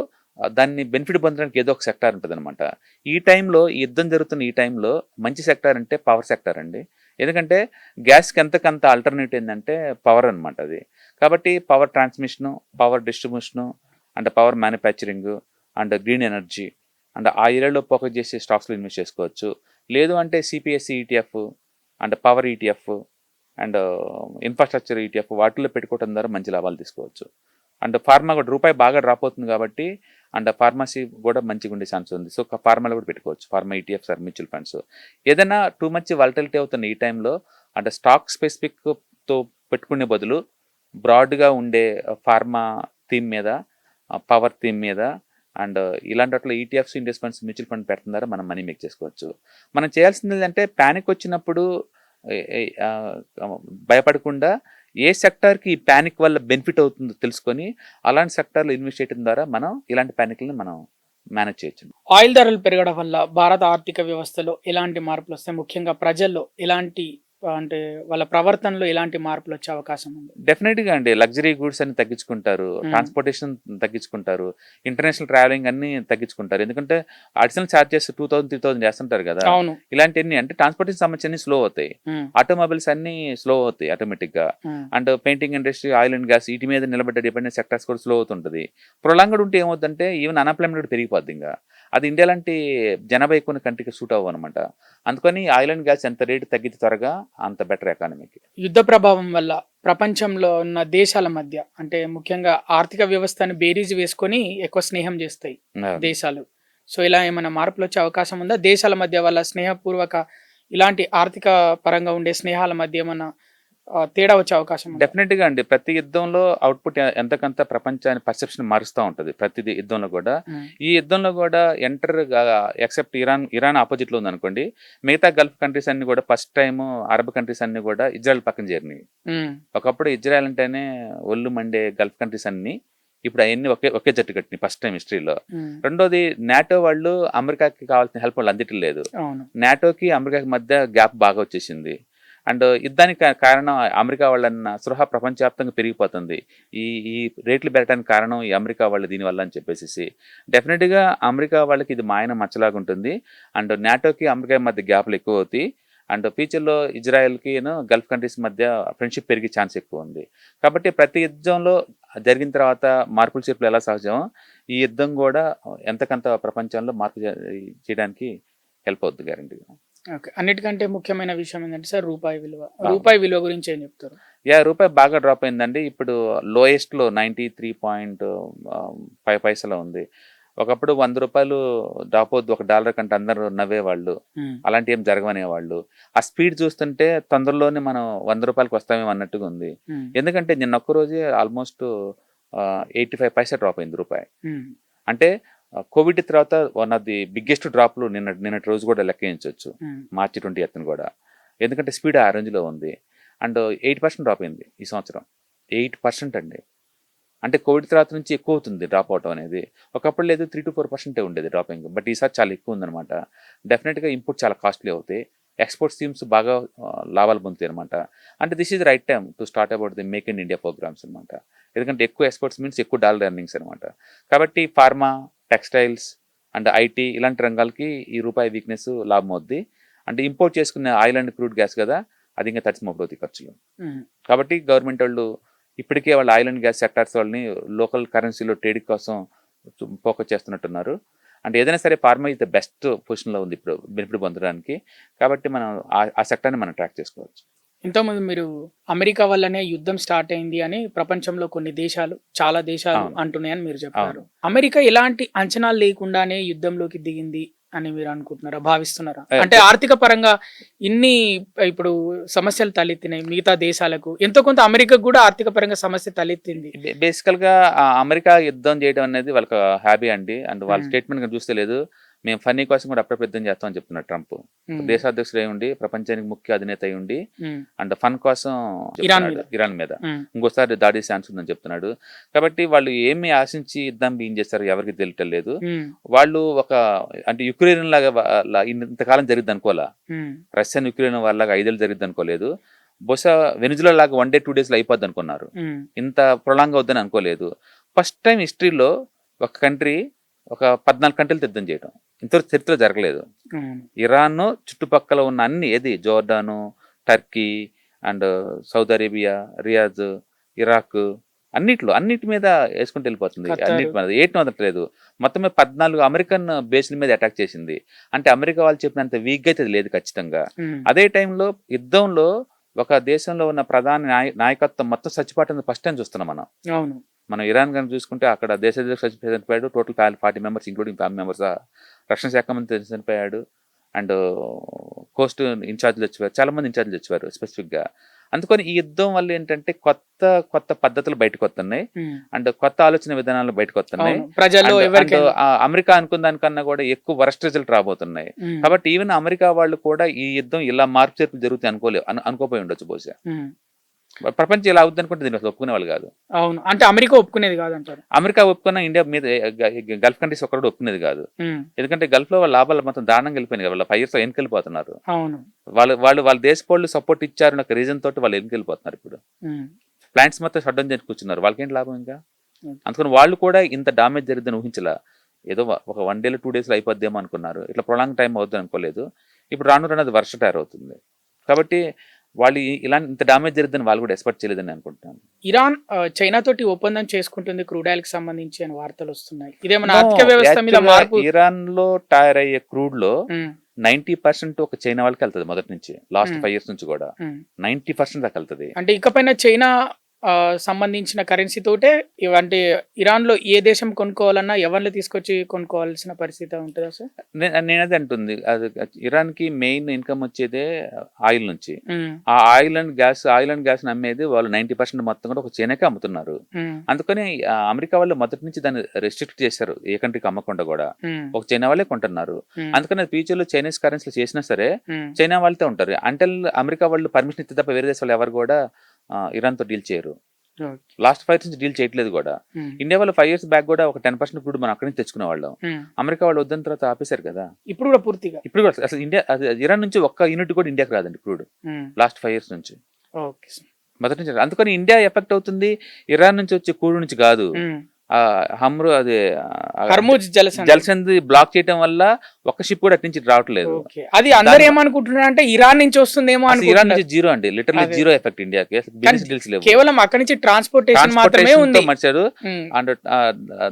దాన్ని బెనిఫిట్ పొందడానికి ఏదో ఒక సెక్టార్ ఉంటుంది అనమాట. ఈ టైంలో, ఈ యుద్ధం జరుగుతున్న ఈ టైంలో మంచి సెక్టార్ అంటే పవర్ సెక్టార్ అండి. ఎందుకంటే గ్యాస్కి ఎంతకంత ఆల్టర్నేటివ్ ఏంటంటే పవర్ అనమాట అది. కాబట్టి power transmission, power distribution and power manufacturing and green energy and ఆ ఏరియాలో ఫోకస్ చేసి స్టాక్స్లో ఇన్వెస్ట్ చేసుకోవచ్చు. లేదు అంటే CPSE ETF and power ETF and infrastructure ETF వాటిల్లో పెట్టుకోవడం ద్వారా మంచి లాభాలు తీసుకోవచ్చు. అండ్ ఫార్మా కూడా రూపాయి బాగా డ్రాప్ అవుతుంది కాబట్టి అండ్ ఫార్మసీ కూడా మంచిగా ఉండే ఛాన్స్ ఉంది. సో ఫార్మాలో కూడా పెట్టుకోవచ్చు, pharma ETFs or mutual funds. ఏదైనా టూ మచ్ వాలటిలిటీ అవుతున్న ఈ టైంలో అంటే స్టాక్ స్పెసిఫిక్తో పెట్టుకునే బదులు బ్రాడ్గా ఉండే ఫార్మా థీమ్ మీద, పవర్ థీమ్ మీద అండ్ ఇలాంటి వాటిలో ETFs, index funds, mutual fund పెడుతున్నారా మనం మనీ మేక్ చేసుకోవచ్చు. మనం చేయాల్సింది ఏంటంటే ప్యానిక్ వచ్చినప్పుడు భయపడకుండా ఏ సెక్టార్కి ఈ ప్యానిక్ వల్ల బెనిఫిట్ అవుతుందో తెలుసుకొని అలాంటి సెక్టార్లో ఇన్వెస్ట్ చేయడం ద్వారా మనం ఇలాంటి ప్యానిక్ని మనం మేనేజ్ చేయొచ్చు. ఆయిల్ ధరలు పెరగడం వల్ల భారత ఆర్థిక వ్యవస్థలో ఎలాంటి మార్పులు వస్తాయి? ముఖ్యంగా ప్రజల్లో ఎలాంటి, అంటే వాళ్ళ ప్రవర్తనలో ఎలాంటి మార్పులు వచ్చే అవకాశం ఉంది? డెఫినెట్గా అండి. లగ్జరీ గూడ్స్ అన్ని తగ్గించుకుంటారు, ట్రాన్స్పోర్టేషన్ తగ్గించుకుంటారు, ఇంటర్నేషనల్ ట్రావెలింగ్ అన్ని తగ్గించుకుంటారు. ఎందుకంటే అడిషనల్ ఛార్జెస్ 2,000-3,000 చేస్తుంటారు కదా. అవును. ఇలాంటివన్నీ అంటే ట్రాన్స్పోర్టేషన్ సంబంధించి అన్ని స్లో అవుతాయి. ఆటోమొబైల్స్ అన్ని స్లో అవుతాయి ఆటోమేటిక్గా. And painting industry, oil and gas వీటి మీద నిలబడ్డ డిపెండెంట్ సెక్టర్స్ కూడా స్లో అవుతుంటుంది. ప్రొలాంగ్డ్ ఉంటే ఏమవుతుందంటే ఈవెన్ అన్ఎంప్లాయ్మెంట్ పెరిగిపోద్ది. ఇంకా అది ఇండియా లాంటి జనాభా ఎక్కువ కంట్రీకి సూట్ అవ్వ అనమాట. అందుకని ఆయిల్ అండ్ గ్యాస్ ఎంత రేటు తగ్గితే త్వరగా అంత బెటర్ ఎకానమీకి. యుద్ధ ప్రభావం వల్ల ప్రపంచంలో ఉన్న దేశాల మధ్య, అంటే ముఖ్యంగా ఆర్థిక వ్యవస్థను బేరీజు వేసుకొని ఎక్కువ స్నేహం చేస్తాయి దేశాలు. సో ఇలా ఏమైనా మార్పులు వచ్చే అవకాశం ఉందా? దేశాల మధ్య వాళ్ళ స్నేహపూర్వక ఇలాంటి ఆర్థిక పరంగా ఉండే స్నేహాల మధ్య ఏమన్నా తేడా వచ్చే అవకాశం ఉందా? డెఫినెట్ గా అండి. ప్రతి యుద్ధంలో అవుట్పుట్ ఎంతకంత ప్రపంచాన్ని పర్సెప్షన్ మారుస్తూ ఉంటది. ప్రతి యుద్ధంలో కూడా. ఉమ్, ఈ యుద్ధంలో కూడా ఎక్సెప్ట్ ఇరాన్ ఆపోజిట్ లో ఉందనుకోండి, మిగతా గల్ఫ్ కంట్రీస్ అన్ని కూడా ఫస్ట్ టైం అరబ్ కంట్రీస్ అన్ని కూడా ఇజ్రాయెల్ పక్కన చేరినాయి. ఉమ్, ఒకప్పుడు ఇజ్రాయెల్ అంటేనే ఒళ్ళు మండే గల్ఫ్ కంట్రీస్ అన్ని ఇప్పుడు అవన్నీ ఒకే జట్టు కట్టినాయి ఫస్ట్ టైం హిస్టరీలో. ఉమ్, రెండోది నాటో వాళ్ళు అమెరికాకి కావాల్సిన హెల్ప్ వాళ్ళు అందించడం లేదు. అవును. నాటోకి అమెరికాకి మధ్య గ్యాప్ బాగా వచ్చేసింది. అండ్ యుద్ధానికి కారణం అమెరికా వాళ్ళన్న స్పృహ ప్రపంచవ్యాప్తంగా పెరిగిపోతుంది. ఈ ఈ రేట్లు పెరగడానికి కారణం ఈ అమెరికా వాళ్ళు దీనివల్ల అని చెప్పేసి డెఫినెట్గా అమెరికా వాళ్ళకి ఇది మాయన మచ్చలాగా ఉంటుంది. అండ్ నాటోకి అమెరికా మధ్య గ్యాప్లు ఎక్కువ అవుతాయి. అండ్ ఫ్యూచర్లో ఇజ్రాయెల్కి గల్ఫ్ కంట్రీస్ మధ్య ఫ్రెండ్షిప్ పెరిగే ఛాన్స్ ఎక్కువ ఉంది. కాబట్టి ప్రతి యుద్ధంలో జరిగిన తర్వాత మార్పులు చేర్పులు ఎలా సహజం, ఈ యుద్ధం కూడా ఎంతకంత ప్రపంచంలో మార్పు చేయడానికి హెల్ప్ అవుతుంది గ్యారంటీగా. ఓకే. అన్నిటికంటే ముఖ్యమైన విషయం ఏంటంటే సార్ రూపాయి విలువ. రూపాయి విలువ గురించి ఏం చెప్తారు? రూపాయి బాగా డ్రాప్ అయిందండి. ఇప్పుడు లోయెస్ట్లో 93.5 పైసలు ఉంది. ఒకప్పుడు 100 రూపాయలు డ్రాప్ అవుద్ది $1 కంటే అందరూ నవ్వేవాళ్ళు. ఉమ్, అలాంటి ఏం జరగవనేవాళ్ళు. ఆ స్పీడ్ చూస్తుంటే తొందరలోనే మనం 100 రూపాయలకి వస్తామేమో అన్నట్టుగా ఉంది. ఉమ్, ఎందుకంటే నిన్న ఒక్క రోజే ఆల్మోస్ట్ 85 పైసా డ్రాప్ అయింది రూపాయి. ఉమ్, అంటే కోవిడ్ తర్వాత వన్ ఆఫ్ ది బిగ్గెస్ట్ డ్రాప్లు నిన్నటి రోజు కూడా లెక్కించవచ్చు. ఉమ్, మార్చి 20th కూడా. ఎందుకంటే స్పీడ్ ఆ రేంజ్లో ఉంది. అండ్ 8% డ్రాప్ అయింది ఈ సంవత్సరం. 8% అండి. అంటే కోవిడ్ తర్వాత నుంచి ఎక్కువ అవుతుంది డ్రాప్ అవటం అనేది. ఒకప్పుడు లేదు 3 to 4% ఉండేది డ్రాపింగ్. బట్ ఈసారి చాలా ఎక్కువ ఉందన్నమాట. డెఫినెట్గా ఇంపోర్ట్ చాలా కాస్ట్లీ అవుతాయి. ఎక్స్పోర్ట్ స్కీమ్స్ బాగా లాభాలు పొందుతాయి అనమాట. అంటే this is right time to start about the make in India programmes అనమాట. ఎందుకంటే ఎక్కువ ఎక్స్పోర్ట్స్ మీన్స్ ఎక్కువ డాలర్ ఎర్నింగ్స్ అనమాట. కాబట్టి ఫార్మా, టెక్స్టైల్స్ అండ్ ఐటీ ఇలాంటి రంగాలకి ఈ రూపాయి వీక్నెస్ లాభం అవుద్ది. అంటే ఇంపోర్ట్ చేసుకునే ఆయిల్ అండ్ క్రూడ్ గ్యాస్ కదా, అది ఇంకా తడిసిమోపవుతాయి ఖర్చులు. ఉమ్, కాబట్టి గవర్నమెంట్ వాళ్ళు ఇప్పటికే వాళ్ళ ఆయిల్ అండ్ గ్యాస్ సెక్టార్స్ వాళ్ళని లోకల్ కరెన్సీలో ట్రేడింగ్ కోసం ఫోకస్ చేస్తున్నట్టున్నారు. అంటే ఏదైనా సరే ఫార్మా ఇస్ ద బెస్ట్ పొజిషన్లో ఉంది ఇప్పుడు బెనిఫిట్ పొందడానికి. కాబట్టి మనం ఆ సెక్టార్ని మనం ట్రాక్ చేసుకోవచ్చు. ఇంతకుముందు మీరు అమెరికా వల్లనే యుద్ధం స్టార్ట్ అయింది అని ప్రపంచంలో చాలా దేశాలు అవును. అంటున్నాయని మీరు చెప్పారు. అవును. అమెరికా ఎలాంటి అంచనాలు లేకుండానే యుద్ధంలోకి దిగింది అని మీరు అనుకుంటున్నారా, భావిస్తున్నారా? ఏ- అంటే ఆర్థిక పరంగా ఇన్ని ఇప్పుడు సమస్యలు తలెత్తినాయి మిగతా దేశాలకు, ఎంతో కొంత అమెరికాకు కూడా ఆర్థిక పరంగా సమస్య తలెత్తింది. బేసికల్గా అమెరికా యుద్ధం చేయడం అనేది వాళ్ళకి హ్యాబీ అండి. అండ్ వాళ్ళ ఉమ్, స్టేట్మెంట్ చూస్తే లేదు, మేము ఫన్నీ కోసం కూడా అప్పుడప్పుడు యుద్ధం చేస్తామని చెప్తున్నారు ట్రంప్. ఉమ్, దేశాధ్యక్షుడు అయి ఉండి, ప్రపంచానికి ముఖ్య అధినేత అయి ఉండి, ఉమ్, అండ్ ఫన్ కోసం ఇరాన్ చెప్తున్నాడు. ఇరాన్ మీద ఉమ్, ఇంకోసారి దాడి ఛాన్స్ ఉందని చెప్తున్నాడు. కాబట్టి వాళ్ళు ఏమి ఆశించి యుద్ధం ఏం చేస్తారు ఎవరికి తెలియటం లేదు. ఉమ్, వాళ్ళు అంటే యుక్రెయిన్ లాగా ఇంతకాలం జరిగింది అనుకోలే. ఉమ్, రష్యన్ యుక్రెయిన్ వాళ్ళగా 5 ఏళ్ళు జరిగింది అనుకోలేదు. బహుశా వెనిజులా లాగా 1 day 2 days అయిపోద్ది అనుకున్నారు. ఉమ్, ఇంత ప్రొలాంగ్ అవుద్దని అనుకోలేదు. ఫస్ట్ టైం హిస్టరీలో ఒక కంట్రీ ఒక 14 కంట్రీలతో యుద్ధం చేయడం ఇంతవరకు చరిత్రలో జరగలేదు. ఉమ్, ఇరాన్ చుట్టుపక్కల ఉన్న అన్ని జోర్డాను, Turkey and Saudi Arabia, Riyaz, Iraq అన్నిటి మీద వేసుకుంటూ వెళ్ళిపోతుంది. ఖతారు. అన్నిటి మీద ఏటి వదలట్లేదు. మొత్తం మీద 14 అమెరికన్ బేస్ల మీద అటాక్ చేసింది. అంటే అమెరికా వాళ్ళు చెప్పినంత వీక్గా అయితే లేదు ఖచ్చితంగా. ఉమ్, అదే టైంలో యుద్ధంలో ఒక దేశంలో ఉన్న ప్రధాన నాయకత్వం మొత్తం చచ్చిపోవటం ఫస్ట్ టైం చూస్తున్నాం మనం. అవును. మనం ఇరాన్ కానీ చూసుకుంటే అక్కడ దేశాధ్యక్షుడు చనిపోయాడు. Total 40 members including family members. రక్షణ శాఖ మంత్రి చనిపోయాడు. అండ్ కోస్ట్ ఇన్ఛార్జ్లు వచ్చేవారు, చాలా మంది ఇన్ఛార్జ్లు వచ్చేవారు స్పెసిఫిక్గా. అందుకని ఈ యుద్ధం వల్ల ఏంటంటే కొత్త పద్ధతులు బయటకు వస్తున్నాయి. ఉమ్, అండ్ కొత్త ఆలోచన విధానాలు బయటకు వస్తున్నాయి. అవును. ప్రజల్లో అండ్ ఎవరికైనా అమెరికా అనుకున్న దానికన్నా కూడా ఎక్కువ వరస్ట్ రిజల్ట్ రాబోతున్నాయి. ఉమ్, కాబట్టి ఈవెన్ అమెరికా వాళ్ళు కూడా ఈ యుద్ధం ఇలా మార్పు చేర్పులు జరుగుతాయి అనుకోపోయి ఉండొచ్చు బహుశా. ఉమ్, ప్రపంచం ఇలా అవుద్ది అనుకుంటే దీన్ని అసలు ఒప్పుకునే వాళ్ళు కాదు. అవును. అంటే అమెరికా ఒప్పుకునేది కాదంటారు. అమెరికా ఒప్పుకున్న ఇండియా మీద గల్ఫ్ కంట్రీస్ ఒక్కడు ఒప్పుకునేది కాదు. ఉమ్, ఎందుకంటే గల్ఫ్ లో వాళ్ళ లాభాలు మొత్తం దారుణంగా వెళ్ళిపోయినాయి. వాళ్ళ 5 years వెనకెళ్ళిపోతున్నారు. అవును. వాళ్ళ దేశ వాళ్ళు సపోర్ట్ ఇచ్చారు ఒక రీజన్ తోటి వాళ్ళు వెనకెళ్ళిపోతున్నారు. ఇప్పుడు ఉమ్, ప్లాంట్స్ మొత్తం షట్ డౌన్ చేసి కూర్చున్నారు. వాళ్ళకేంటి లాభం ఇంకా? ఉమ్, అందుకని వాళ్ళు కూడా ఇంత డామేజ్ జరిగిద్దని ఊహించలా. ఏదో ఒక 1 day 2 days అయిపోద్దేమో అనుకున్నారు. ఇట్లా ప్రొలాంగ్ టైం అవుతుంది అనుకోలేదు. ఇప్పుడు రాను అది వర్ష తయారవుతుంది. కాబట్టి వాళ్ళు ఇలాంటి ఇంత డామేజ్ జరిగిద్దని వాళ్ళు కూడా ఎక్స్పెక్ట్ చేయలేదని అనుకుంటున్నాను. ఇరాన్ చైనా తోటి ఒప్పందం చేసుకుంటుంది క్రూడ్ ఆయిల్ కి సంబంధించి అని వార్తలు వస్తున్నాయి. ఇదేమన్నా ఆర్థిక వ్యవస్థ మీద మార్పు? ఇరాన్ లో తయారయ్యే అయ్యే క్రూడ్ లో ఉమ్, 90% ఒక చైనా వాళ్ళకి వెళ్తుంది మొదటి నుంచి. Last Hmm. 5 years నుంచి కూడా ఉమ్. 90% దాకా వెళ్తుంది. అంటే ఇకపైన చైనా సంబంధించిన కరెన్సీ తోటే ఇవంటే ఇరాన్‌లో ఏ దేశం కొనుక్కోవాలన్నా ఎవరిని తీసుకొచ్చి కొనుక్కోవాల్సిన పరిస్థితి ఉంటదా సార్? నేనదే అంటుంది. అది ఇరాన్‌కి మెయిన్ ఇన్‌కమ్ వచ్చేదే ఆయిల్ నుంచి. హ్మ్. ఆ ఆయిల్ అండ్ గ్యాస్‌ని అమ్మేది వాళ్ళు 90% మొత్తం కూడా ఒక చైనాకే అమ్ముతున్నారు. హ్మ్. అందుకని అమెరికా వాళ్ళు మొదటి నుంచి దాన్ని రెస్ట్రిక్ట్ చేశారు. ఏ కంట్రీకి అమ్మకుండా కూడా. హ్మ్. ఒక చైనా వాళ్ళే కొంటున్నారు. హ్మ్. అందుకని అది ఫ్యూచర్‌లో చైనీస్ కరెన్సీలో చేసినా సరే హ్మ్. చైనా వాళ్ళతో ఉంటారు. అంటిల్ అమెరికా వాళ్ళు పర్మిషన్ ఇస్తే తప్ప వేరే దేశాలు ఎవరు కూడా ఇరాన్‌తో డీల్ చేయరు. ఓకే. లాస్ట్ 5 ఇయర్స్ నుంచి డీల్ చేయట్లేదు కూడా. హ్మ్. ఇండియా వాళ్ళు 5 ఇయర్స్ బ్యాక్ కూడా ఒక 10% క్రూడ్ మనం అక్కడి నుంచి తెచ్చుకునేవాళ్ళం. హ్మ్. అమెరికా వాళ్ళు వద్దన్న తర్వాత ఆపేశారు కదా! ఇప్పుడు కూడా పూర్తిగా. ఇప్పుడు కూడా అసలు ఇండియా ఇరాన్ నుంచి ఒక్క యూనిట్ కూడా ఇండియాకి రాదండి క్రూడ్. హ్మ్. లాస్ట్ 5 ఇయర్స్ నుంచి. Okay sir. మొదటి నుంచి అందుకని ఇండియా ఎఫెక్ట్ అవుతుంది. ఇరాన్ నుంచి వచ్చే క్రూడ్ నుంచి కాదు. హ్మ్. హమ్రు అది హర్ముజ్ జలసంధి. జలసంధి బ్లాక్ చేయడం వల్ల ఒక్క షిప్ కూడా అటు నుంచి రావట్లేదు. ఓకే. అది అందరూ ఏమనుకుంటున్నారంటే ఇరాన్ నుంచి వస్తుందేమో అసలు ఇరాన్ అనుకుంటున్నారు. నుంచి జీరో అండి. లిటరల్లీ అదే. జీరో ఎఫెక్ట్ ఇండియాకి. అసలు బిజినెస్ డీల్స్ లేవు. కేవలం అక్కడి నుంచి ట్రాన్స్‌పోర్టేషన్ మాత్రమే ట్రాన్స్‌పోర్టేషన్‌తో ఉంది. మర్చారు. హ్మ్. అండ్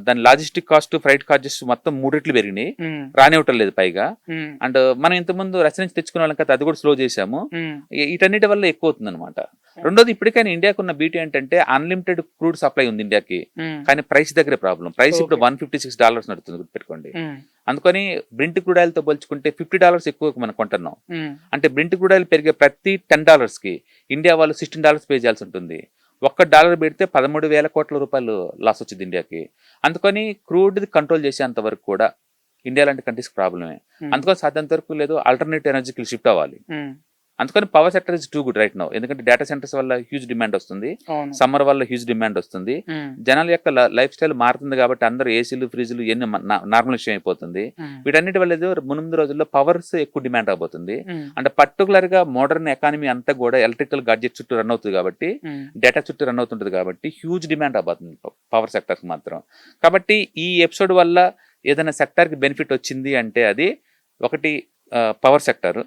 దాని లాజిస్టిక్ కాస్ట్, ఫ్రైట్ చార్జెస్ మొత్తం 3 రెట్లు పెరిగినాయి. హ్మ్. రానివ్వటం లేదు పైగా. హ్మ్. అండ్ మనం ఇంతకుముందు రష్యా నుంచి తెచ్చుకునే వాళ్ళం కదా, అది కూడా స్లో చేశాము. హ్మ్. వీటన్నిటి వల్ల ఎక్కువ అవుతుందన్నమాట. రెండోది ఇప్పటికైనా ఇండియాకు ఉన్న బ్యూటీ ఏంటంటే అన్లిమిటెడ్ క్రూడ్ సప్లై ఉంది ఇండియాకి. హ్మ్. కానీ ప్రైస్ దగ్గరే ప్రాబ్లం. ప్రైస్ ఇప్పుడు ఓకే. $156 నడుస్తుంది గుర్తుపెట్టుకోండి. హ్మ్. అందుకని బ్రింట్ క్రూడ్ ఆయిల్ తో పోల్చుకుంటే $50 ఎక్కువ మనం కొంటున్నాం. హ్మ్. అంటే బ్రింట్ క్రూడ్ ఆయిల్ పెరిగే ప్రతి $10 కి ఇండియా వాళ్ళు $16 పే చేయాల్సి ఉంటుంది. ఒక్క డాలర్ పెడితే 13,000 కోట్ల రూపాయలు లాస్ వచ్చింది ఇండియాకి. అందుకని క్రూడ్ కంట్రోల్ చేసేంత వరకు కూడా ఇండియా లాంటి కంట్రీస్ ప్రాబ్లమే. హ్మ్. అందుకని సాధ్యంత వరకు లేదు ఆల్టర్నేటివ్ ఎనర్జీకి షిఫ్ట్ అవ్వాలి. హ్మ్. అందుకని power sector is too good right now. ఎందుకంటే డేటా సెంటర్స్ వల్ల హ్యూజ్ డిమాండ్ వస్తుంది. అవును. సమ్మర్ వల్ల హ్యూజ్ డిమాండ్ వస్తుంది. హ్మ్. జనాల యొక్క లైఫ్ స్టైల్ మారుతుంది కాబట్టి అందరూ ఏసీలు, ఫ్రిడ్జ్లు ఇవన్నీ నార్మల్ విషయం అయిపోతుంది. హ్మ్. వీటన్నిటి వల్ల ఏదో ముందు రోజుల్లో పవర్స్ ఎక్కువ డిమాండ్ అవబోతుంది. హ్మ్. అంటే పర్టికులర్ గా మోడర్న్ ఎకానమీ అంతా కూడా ఎలక్ట్రికల్ గాడ్జెట్ చుట్టూ రన్ అవుతుంది కాబట్టి, హ్మ్. డేటా చుట్టూ రన్ అవుతుంటుంది కాబట్టి హ్యూజ్ డిమాండ్ అవబోతుంది పవర్ సెక్టర్ మాత్రం. కాబట్టి ఈ ఎపిసోడ్ వల్ల ఏదైనా సెక్టర్ కి బెనిఫిట్ వచ్చింది అంటే అది ఒకటి పవర్ సెక్టర్.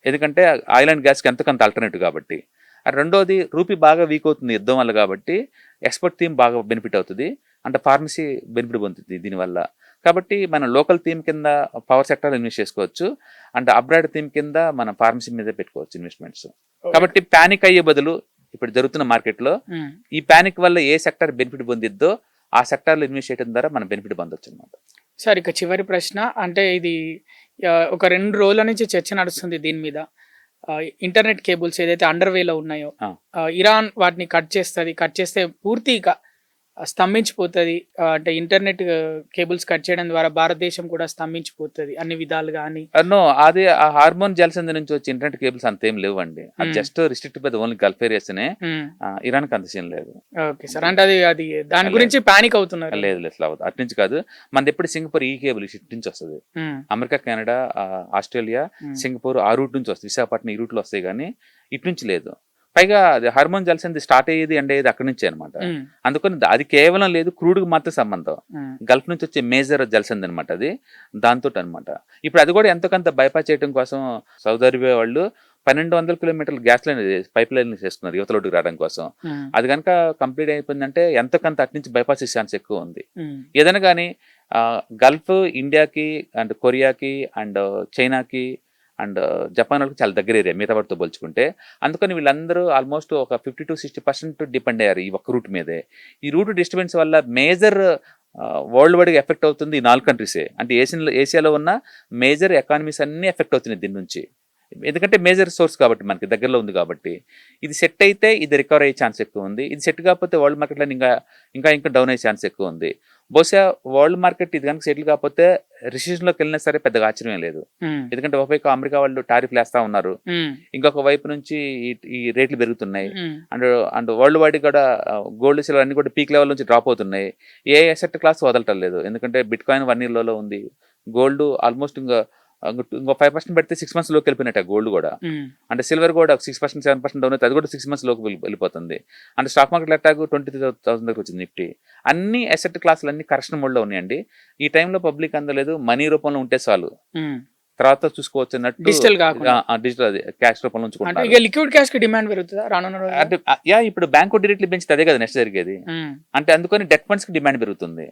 ఎందుకంటే ఆయిల్ అండ్ గ్యాస్కి ఎంతకంత ఆల్టర్నేటివ్ కాబట్టి. రెండోది రూపీ బాగా వీక్ అవుతుంది యుద్ధం వల్ల కాబట్టి ఎక్స్పోర్ట్ థీమ్ బాగా బెనిఫిట్ అవుతుంది. అంటే ఫార్మసీ బెనిఫిట్ పొందుతుంది దీనివల్ల. కాబట్టి మన లోకల్ థీమ్ కింద పవర్ సెక్టర్ ఇన్వెస్ట్ చేసుకోవచ్చు. అండ్ అబ్రాడ్ థీమ్ కింద మన ఫార్మసీ మీద పెట్టుకోవచ్చు ఇన్వెస్ట్మెంట్స్. కాబట్టి ప్యానిక్ అయ్యే బదులు ఇప్పుడు జరుగుతున్న మార్కెట్లో హ్మ్. ఈ ప్యానిక్ వల్ల ఏ సెక్టర్ బెనిఫిట్ పొందిద్దో ఆ సెక్టార్లో ఇన్వెస్ట్ చేయడం ద్వారా మనం బెనిఫిట్ పొందొచ్చు అనమాట. సార్ ఇక చివరి ప్రశ్న అంటే ఇది ఒక 2 రోజుల నుంచి చర్చ నడుస్తుంది దీని మీద. ఇంటర్నెట్ కేబుల్స్ ఏదైతే అండర్ వేలో ఉన్నాయో ఇరాన్ వాటిని కట్ చేస్తది. కట్ చేస్తే పూర్తిగా స్తంభించిపోతది. అంటే ఇంటర్నెట్ కేబుల్స్ కట్ చేయడం ద్వారా భారతదేశం కూడా స్తంభించిపోతది అన్ని విధాలుగా అని. నో, అది ఆ హార్మోన్ జలసంధి నుంచి వచ్చే ఇంటర్నెట్ కేబుల్స్ అంతేం లేవండి. అది just restrict by only Gulf areas నే. ఇరాన్ కి అంత సీన్ లేదు. Okay sir. అంటే అది దాని గురించి పానిక్ అవుతున్నారు. లేదు లేదు, అసలు అటు నుంచి కాదు. మనది ఎప్పుడు సింగపూర్ ఈ కేబుల్ ఇటు నుంచి వస్తుంది. అమెరికా, కెనడా, ఆస్ట్రేలియా, సింగపూర్ ఆ రూట్ నుంచి వస్తుంది. విశాఖపట్నం ఈ రూట్ లో వస్తాయి కానీ ఇటు నుంచి లేదు. పైగా అది హార్మోన్ జలసంధి స్టార్ట్ అయ్యేది అండ్ అయ్యేది అక్కడి నుంచే అనమాట. అందుకని అది కేవలం లేదు క్రూడ్కి మాత్రం సంబంధం. గల్ఫ్ నుంచి వచ్చే మేజర్ జలసంధి అనమాట అది. దాంతో అనమాట ఇప్పుడు అది కూడా ఎంతకంత బైపాస్ చేయడం కోసం సౌదీ అరేబియా వాళ్ళు 1200 కిలోమీటర్ల గ్యాస్ లైన్ పైప్ లైన్ చేస్తున్నారు యువతలోకి రావడం కోసం. అది కనుక కంప్లీట్ అయిపోయిందంటే ఎంతకంత అటు నుంచి బైపాస్ చేసే ఛాన్స్ ఎక్కువ ఉంది. ఏదైనా కానీ గల్ఫ్ ఇండియాకి అండ్ కొరియాకి అండ్ చైనాకి అండ్ జపాన్ వాళ్ళకి చాలా దగ్గర ఏరియా మిగతా వాటితో పోల్చుకుంటే. అందుకని వీళ్ళందరూ ఆల్మోస్ట్ ఒక 50 to 60% డిపెండ్ అయ్యారు ఈ ఒక్క రూట్ మీదే. ఈ రూట్ డిస్టర్బెన్స్ వల్ల మేజర్ వరల్డ్ వైడ్గా ఎఫెక్ట్ అవుతుంది ఈ 4 కంట్రీసే. అంటే ఏషియాలో ఉన్న మేజర్ ఎకానమీస్ అన్నీ ఎఫెక్ట్ అవుతున్నాయి దీని నుంచి. ఎందుకంటే మేజర్ సోర్స్ కాబట్టి మనకి దగ్గరలో ఉంది కాబట్టి. ఇది సెట్ అయితే ఇది రికవర్ అయ్యే ఛాన్స్ ఎక్కువ ఉంది. ఇది సెట్ కాకపోతే వరల్డ్ మార్కెట్లో ఇంకా డౌన్ అయ్యే ఛాన్స్ ఎక్కువ ఉంది. బహుశా వరల్డ్ మార్కెట్ ఇది కనుక సెటిల్ కాకపోతే రిసెషన్లోకి వెళ్ళినా సరే పెద్దగా ఆశ్చర్యం లేదు. ఎందుకంటే ఒకవైపు అమెరికా వాళ్ళు టారిఫ్లు వేస్తా ఉన్నారు, ఇంకొక వైపు నుంచి ఈ రేట్లు పెరుగుతున్నాయి. అండ్ వరల్డ్ వైడ్ కూడా గోల్డ్ సిల్వర్ అన్ని కూడా పీక్ లెవెల్ నుంచి డ్రాప్ అవుతున్నాయి. ఏ అసెట్ క్లాస్ వదలటం లేదు. ఎందుకంటే బిట్ కాయిన్ 1 year లో ఉంది. గోల్డ్ ఆల్మోస్ట్ ఇంకో 5% పెడితే 6 months లోకి వెళ్ళిపోయినట్టు గోల్డ్ కూడా. అంటే సిల్వర్ కూడా 6%, 7% డౌన్ అయితే అది కూడా 6 months లోకి వెళ్ళిపోతుంది. అంటే స్టాక్ మార్కెట్ అటాక్ 23,000 దగ్గర వచ్చింది నిఫ్టీ. అన్ని అసెట్ క్లాసులు అన్ని కరెక్షన్ మోడ్లో ఉన్నాయండి. ఈ టైంలో పబ్లిక్ అందలేదు, మనీ రూపంలో ఉంటే చాలు, తర్వాత చూసుకోవచ్చు అన్నట్టు. డిజిటల్ అది క్యాష్ రూపంలో ఉంచుకుంటారు. లిక్విడ్ క్యాష్ కి డిమాండ్ పెరుగుతుందా రానున్న రోజుల్లో? అంటే ఇప్పుడు బ్యాంకు డైరెక్ట్లీ పెంచితే అదే కదా నెక్స్ట్ జరిగేది. అంటే అందుకని డెట్ ఫండ్స్ కి డిమాండ్ పెరుగుతుంది.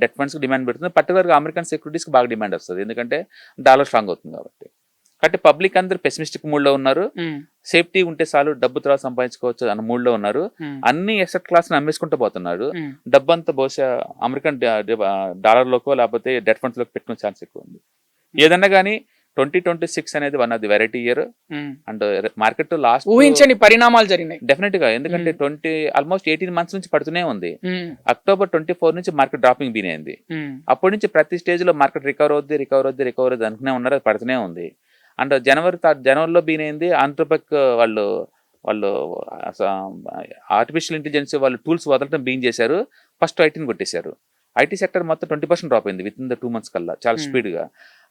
డెట్ ఫండ్స్ కి డిమాండ్ పెరుగుతుంది. పర్టికులర్ గా అమెరికన్ సెక్యూరిటీస్ కి బాగా డిమాండ్ వస్తుంది. ఎందుకంటే డాలర్ స్ట్రాంగ్ అవుతుంది కాబట్టి. కాబట్టి పబ్లిక్ అందరూ పెసిమిస్టిక్ మూడ్ లో ఉన్నారు. సేఫ్టీ ఉంటే చాలు, డబ్బు తర్వాత సంపాదించుకోవచ్చు అన్న మూడ్ లో ఉన్నారు. అన్ని ఎసెట్ క్లాస్ అమ్మేసుకుంటూ పోతున్నారు. డబ్బంతా బహుశా అమెరికన్ డాలర్ లోకో లేకపోతే డెట్ ఫండ్స్ లోకి పెట్టుకునే ఛాన్స్ ఎక్కువ ఉంది. ఏదన్నా కానీ 2026 అనేది one of the variety year. And market last ఊహించని పరిణామాలు జరిగినాయి డెఫినెట్ గా. ఎందుకంటే ఆల్మోస్ట్ 18 months నుంచి పడుతూనే ఉంది. October 24 నుంచి మార్కెట్ డ్రాపింగ్ బీన్ అయింది. అప్పటి నుంచి ప్రతి స్టేజ్ లో మార్కెట్ రికవర్ అవుద్ది అనుకునే ఉన్నారు, అది పడుతూనే ఉంది. అండ్ జనవరిలో బీన్ అయింది. ఆంథ్రోపిక్ వాళ్ళు ఆర్టిఫిషియల్ ఇంటెలిజెన్స్ వాళ్ళు టూల్స్ వదలటం బీన్ చేశారు. ఫస్ట్ ఐటీని కొట్టేశారు. ఐటీ సెక్టర్ మొత్తం 20% డ్రాప్ అయింది విత్ ఇన్ ద 2 months కల్లా, చాలా స్పీడ్ గా.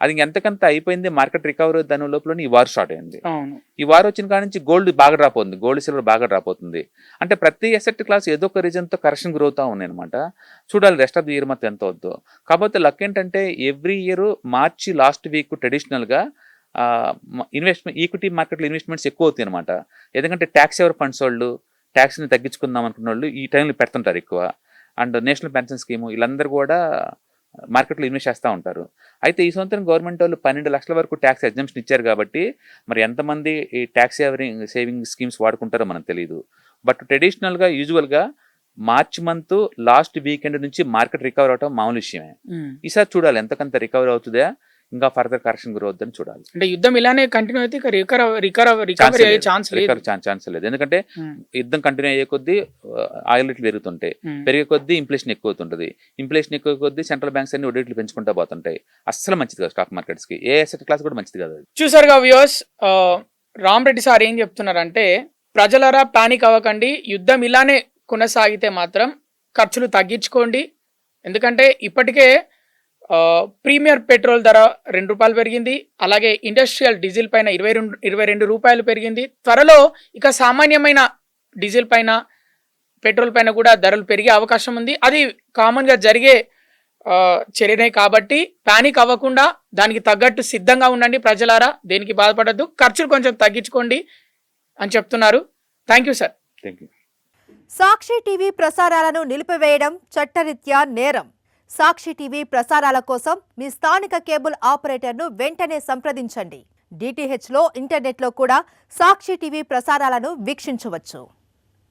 అది ఎంతకంత అయిపోయింది. మార్కెట్ రికవర్ దాని లోపల ఈ వార్ స్టార్ట్ అయింది. ఈ వార్ వచ్చిన కాడ నుంచి గోల్డ్ బాగా డ్రాప్ అవుతుంది, గోల్డ్ సిల్వర్ బాగా డ్రాప్ అవుతుంది. అంటే ప్రతి అసెట్ క్లాస్ ఏదో ఒక రీజన్ తో కరెక్షన్ గ్రోత్ ఉన్నాయి అనమాట. చూడాలి రెస్ట్ ఆఫ్ ది ఇయర్ మొత్తం ఎంత వద్దు. కాకపోతే లక్ ఏంటంటే ఎవ్రీ ఇయర్ మార్చి లాస్ట్ వీక్ ట్రెడిషనల్ గా ఈక్విటీ మార్కెట్లో ఇన్వెస్ట్మెంట్స్ ఎక్కువ అవుతాయి అనమాట. ఎందుకంటే ట్యాక్స్ ఎవర్ ఫండ్స్ వాళ్ళు ట్యాక్స్ ని తగ్గించుకుందాం అనుకున్న వాళ్ళు ఈ టైంలో పెడుతుంటారు ఎక్కువ. అండ్ నేషనల్ పెన్షన్ స్కీమ్ వీళ్ళందరూ కూడా మార్కెట్లో ఇన్వెస్ట్ చేస్తూ ఉంటారు. అయితే ఈ సంవత్సరం గవర్నమెంట్ వాళ్ళు 12 లక్షల వరకు ట్యాక్స్ ఎగ్జంప్షన్ ఇచ్చారు కాబట్టి మరి ఎంతమంది ఈ ట్యాక్స్ సేవింగ్ స్కీమ్స్ వాడుకుంటారో మనకు తెలియదు. బట్ ట్రెడిషనల్గా యూజువల్గా మార్చ్ మంత్ లాస్ట్ వీకెండ్ నుంచి మార్కెట్ రికవర్ అవటం మామూలు విషయమే. ఈసారి చూడాలి ఎంతకంత రికవర్ అవుతుందా, ఇంకా ఫర్దర్ కరెక్షన్ గ్రోత్ అని చూడాలి. అంటే యుద్ధం ఇలానే కంటిన్యూ అయితే రికవరీ అయ్యే ఛాన్స్ లేదు. ఎందుకంటే యుద్ధం కంటిన్యూ అయ్యే కొద్దీ ఆయిల్ రేట్లు పెరుగుతుంటాయి, పెరిగే కొద్దీ ఇన్ఫ్లేషన్ ఎక్కువ అవుతుంటది. ఇన్ఫ్లేషన్ ఎక్కువ కొద్దీ సెంట్రల్ బ్యాంక్స్ అన్ని వడ్డీలు పెంచుకుంటూ పోతుంటాయి. అస్సలు మంచిది కాదు స్టాక్ మార్కెట్స్ కి, ఏ అసెట్ క్లాస్ కూడా మంచిది కాదు. చూసారుగా వ్యూవర్స్, రామరెడ్డి సార్ ఏం చెప్తున్నారంటే ప్రజలరా పానిక్ అవ్వకండి, యుద్ధం ఇలానే కొనసాగితే మాత్రం ఖర్చులు తగ్గించుకోండి. ఎందుకంటే ఇప్పటికే ప్రీమియర్ పెట్రోల్ ధర ₹2 పెరిగింది. అలాగే ఇండస్ట్రియల్ డీజిల్ పైన 22 రూపాయలు పెరిగింది. త్వరలో ఇక సామాన్యమైన డీజిల్ పైన పెట్రోల్ పైన కూడా ధరలు పెరిగే అవకాశం ఉంది. అది కామన్గా జరిగే చర్యనే కాబట్టి పానిక్ అవ్వకుండా దానికి తగ్గట్టు సిద్ధంగా ఉండండి ప్రజలారా. దేనికి బాధపడద్దు, ఖర్చులు కొంచెం తగ్గించుకోండి అని చెప్తున్నారు. Thank you sir. Thank you. Sakshi TV ప్రసారాలను నిలిపివేయడం చట్టరీత్యా నేరం. సాక్షి టీవీ ప్రసారాల కోసం మీ స్థానిక కేబుల్ ఆపరేటర్ను వెంటనే సంప్రదించండి. DTHలో ఇంటర్నెట్లో కూడా సాక్షి టీవీ ప్రసారాలను వీక్షించవచ్చు.